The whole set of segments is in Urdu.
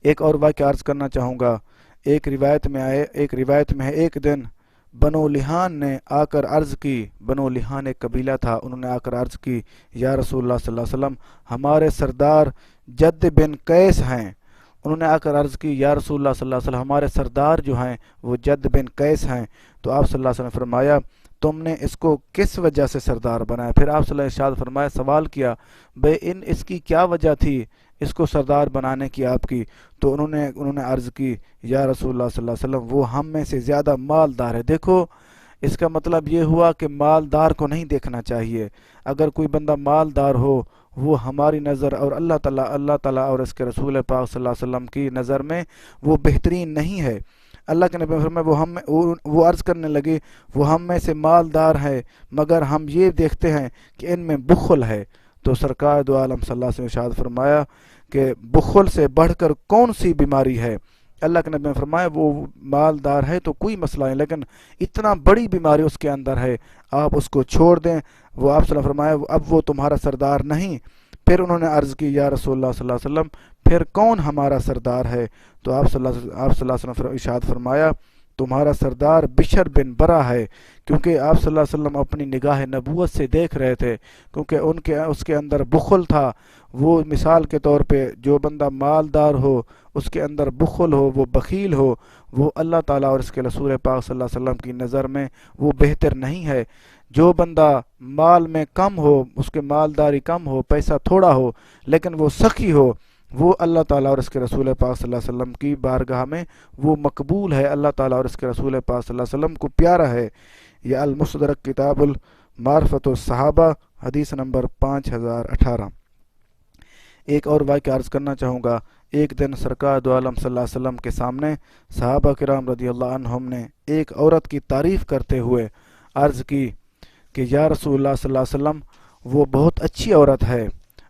ایک اور واقعہ عرض کرنا چاہوں گا۔ ایک روایت میں ہے ایک دن بنو لحان نے آ کر عرض کی، بنو لحان ایک قبیلہ تھا، انہوں نے آ کر عرض کی یا رسول اللہ صلی اللہ علیہ وسلم ہمارے سردار جد بن قیس ہیں۔ انہوں نے آ کر عرض کی یا رسول اللہ صلی اللہ علیہ وسلم ہمارے سردار جو ہیں وہ جد بن قیس ہیں۔ تو آپ صلی اللہ علیہ وسلم نے فرمایا تم نے اس کو کس وجہ سے سردار بنایا؟ پھر آپ صلی اللہ علیہ وسلم نے ارشاد فرمایا، سوال کیا بھئی اس کی کیا وجہ تھی اس کو سردار بنانے کی آپ کی؟ تو انہوں نے عرض کی یا رسول اللہ صلی اللہ علیہ وسلم وہ ہم میں سے زیادہ مالدار ہے۔ دیکھو اس کا مطلب یہ ہوا کہ مالدار کو نہیں دیکھنا چاہیے۔ اگر کوئی بندہ مالدار ہو وہ ہماری نظر اور اللہ تعالیٰ اور اس کے رسول پاک صلی اللہ علیہ وسلم کی نظر میں وہ بہترین نہیں ہے۔ اللہ کے نبی فرمائے وہ عرض کرنے لگے وہ ہم میں سے مالدار ہے مگر ہم یہ دیکھتے ہیں کہ ان میں بخل ہے۔ تو سرکار دو عالم صلی اللہ علیہ وسلم نے ارشاد فرمایا کہ بخل سے بڑھ کر کون سی بیماری ہے؟ اللہ کے نبی نے فرمایا وہ مالدار ہے تو کوئی مسئلہ نہیں، لیکن اتنا بڑی بیماری اس کے اندر ہے آپ اس کو چھوڑ دیں۔ وہ آپ صلی اللہ علیہ وسلم نے فرمایا اب وہ تمہارا سردار نہیں۔ پھر انہوں نے عرض کی یا رسول اللہ صلی اللہ علیہ وسلم پھر کون ہمارا سردار ہے؟ تو آپ صلی اللہ علیہ وسلم نے ارشاد فرمایا تمہارا سردار بشر بن برا ہے، کیونکہ آپ صلی اللہ علیہ وسلم اپنی نگاہ نبوت سے دیکھ رہے تھے، کیونکہ اس کے اندر بخل تھا۔ وہ مثال کے طور پہ جو بندہ مالدار ہو اس کے اندر بخل ہو، وہ بخیل ہو، وہ اللہ تعالیٰ اور اس کے رسول پاک صلی اللہ علیہ وسلم کی نظر میں وہ بہتر نہیں ہے۔ جو بندہ مال میں کم ہو، اس کے مالداری کم ہو، پیسہ تھوڑا ہو، لیکن وہ سخی ہو، وہ اللہ تعالیٰ اور اس کے رسول پاک صلی اللہ علیہ وسلم کی بارگاہ میں وہ مقبول ہے، اللہ تعالیٰ اور اس کے رسول پاک صلی اللہ علیہ وسلم کو پیارا ہے۔ یہ المستدرک کتاب المعرفت الصحابہ حدیث نمبر 5018۔ ایک اور واقعہ عرض کرنا چاہوں گا۔ ایک دن سرکار دو عالم صلی اللہ علیہ وسلم کے سامنے صحابہ کرام رضی اللہ عنہم نے ایک عورت کی تعریف کرتے ہوئے عرض کی کہ یا رسول اللہ صلی اللہ علیہ وسلم وہ بہت اچھی عورت ہے۔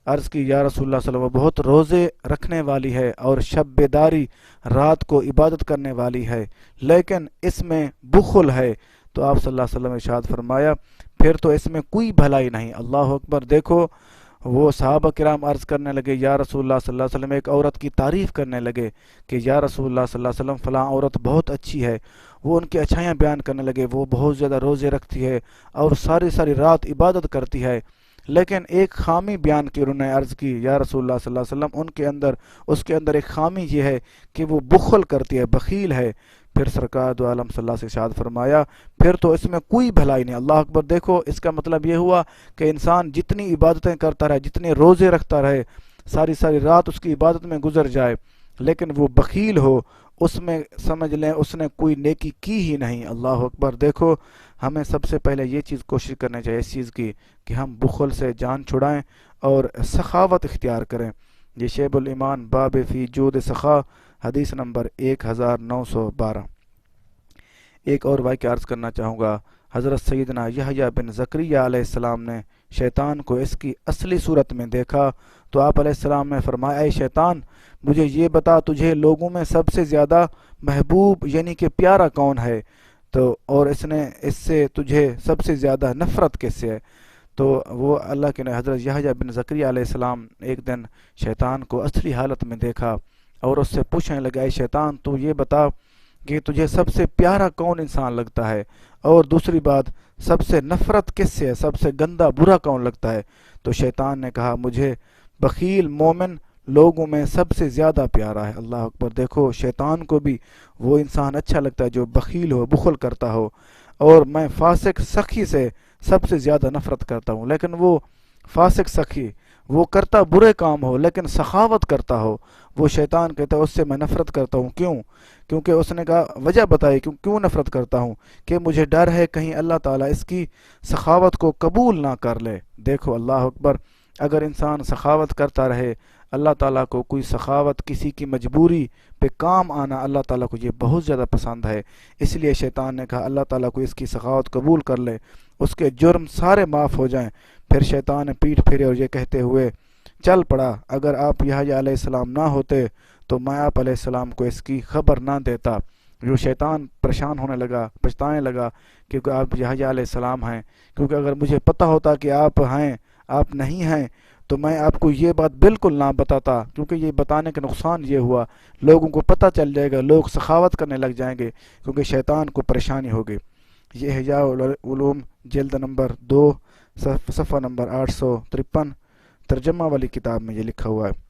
عرض کی یا رسول اللہ صلی اللہ علیہ وسلم وہ بہت روزے رکھنے والی ہے اور شب بیداری رات کو عبادت کرنے والی ہے، لیکن اس میں بخل ہے۔ تو آپ صلی اللہ علیہ وسلم نے ارشاد فرمایا پھر تو اس میں کوئی بھلائی نہیں۔ اللہ اکبر! دیکھو وہ صحابہ کرام عرض کرنے لگے یا رسول اللہ صلی اللہ علیہ وسلم ایک عورت کی تعریف کرنے لگے کہ یا رسول اللہ صلی اللہ علیہ وسلم فلاں عورت بہت اچھی ہے۔ وہ ان کی اچھائیاں بیان کرنے لگے، وہ بہت زیادہ روزے رکھتی ہے اور ساری رات عبادت کرتی ہے، لیکن ایک خامی بیان کی، انہوں نے عرض کی یا رسول اللہ صلی اللہ علیہ وسلم اس کے اندر ایک خامی یہ ہے کہ وہ بخل کرتی ہے، بخیل ہے۔ پھر سرکار دو عالم صلی اللہ سے ارشاد فرمایا پھر تو اس میں کوئی بھلائی نہیں۔ اللہ اکبر! دیکھو اس کا مطلب یہ ہوا کہ انسان جتنی عبادتیں کرتا رہے، جتنے روزے رکھتا رہے، ساری رات اس کی عبادت میں گزر جائے، لیکن وہ بخیل ہو، اس میں سمجھ لیں اس نے کوئی نیکی کی ہی نہیں۔ اللہ اکبر! دیکھو ہمیں سب سے پہلے یہ چیز کوشش کرنی چاہیے اس چیز کی کہ ہم بخل سے جان چھڑائیں اور سخاوت اختیار کریں۔ یہ شیب الایمان باب فی جود سخا حدیث نمبر 1912۔ ایک اور واقعہ عرض کرنا چاہوں گا۔ حضرت سیدنا یحییٰ بن زکریا علیہ السلام نے شیطان کو اس کی اصلی صورت میں دیکھا تو آپ علیہ السلام نے فرمایا اے شیطان مجھے یہ بتا تجھے لوگوں میں سب سے زیادہ محبوب یعنی کہ پیارا کون ہے، تو اور اس سے تجھے سب سے زیادہ نفرت کس سے ہے؟ تو وہ اللہ کے حضرت یحییٰ بن زکریا علیہ السلام ایک دن شیطان کو اصلی حالت میں دیکھا اور اس سے پوچھنے لگا اے شیطان تو یہ بتا کہ تجھے سب سے پیارا کون انسان لگتا ہے، اور دوسری بات سب سے نفرت کس سے ہے، سب سے گندا برا کون لگتا ہے؟ تو شیطان نے کہا مجھے بخیل مومن لوگوں میں سب سے زیادہ پیارا ہے۔ اللہ اکبر! دیکھو شیطان کو بھی وہ انسان اچھا لگتا ہے جو بخیل ہو، بخل کرتا ہو، اور میں فاسق سخی سے سب سے زیادہ نفرت کرتا ہوں، لیکن وہ فاسق سخی وہ کرتا برے کام ہو لیکن سخاوت کرتا ہو، وہ شیطان کہتا ہے اس سے میں نفرت کرتا ہوں۔ کیوں؟ کیونکہ اس نے کہا وجہ بتائی کیوں نفرت کرتا ہوں، کہ مجھے ڈر ہے کہیں اللہ تعالیٰ اس کی سخاوت کو قبول نہ کر لے۔ دیکھو اللہ اکبر! اگر انسان سخاوت کرتا رہے، اللہ تعالیٰ کو کوئی سخاوت کسی کی مجبوری پہ کام آنا اللہ تعالیٰ کو یہ بہت زیادہ پسند ہے، اس لیے شیطان نے کہا اللہ تعالیٰ کو اس کی سخاوت قبول کر لے، اس کے جرم سارے معاف ہو جائیں۔ پھر شیطان نے پیٹھ پھیرے اور یہ کہتے ہوئے چل پڑا اگر آپ یحییٰ علیہ السلام نہ ہوتے تو میں آپ علیہ السلام کو اس کی خبر نہ دیتا۔ جو شیطان پریشان ہونے لگا، پچھتانے لگا کیونکہ آپ یحییٰ علیہ السلام ہیں، کیونکہ اگر مجھے پتہ ہوتا کہ آپ ہیں، آپ نہیں ہیں، تو میں آپ کو یہ بات بالکل نہ بتاتا، کیونکہ یہ بتانے کا نقصان یہ ہوا لوگوں کو پتہ چل جائے گا، لوگ سخاوت کرنے لگ جائیں گے، کیونکہ شیطان کو پریشانی ہوگی۔ یہ احیاء العلوم جلد نمبر 2 صفحہ نمبر 853 ترجمہ والی کتاب میں یہ لکھا ہوا ہے۔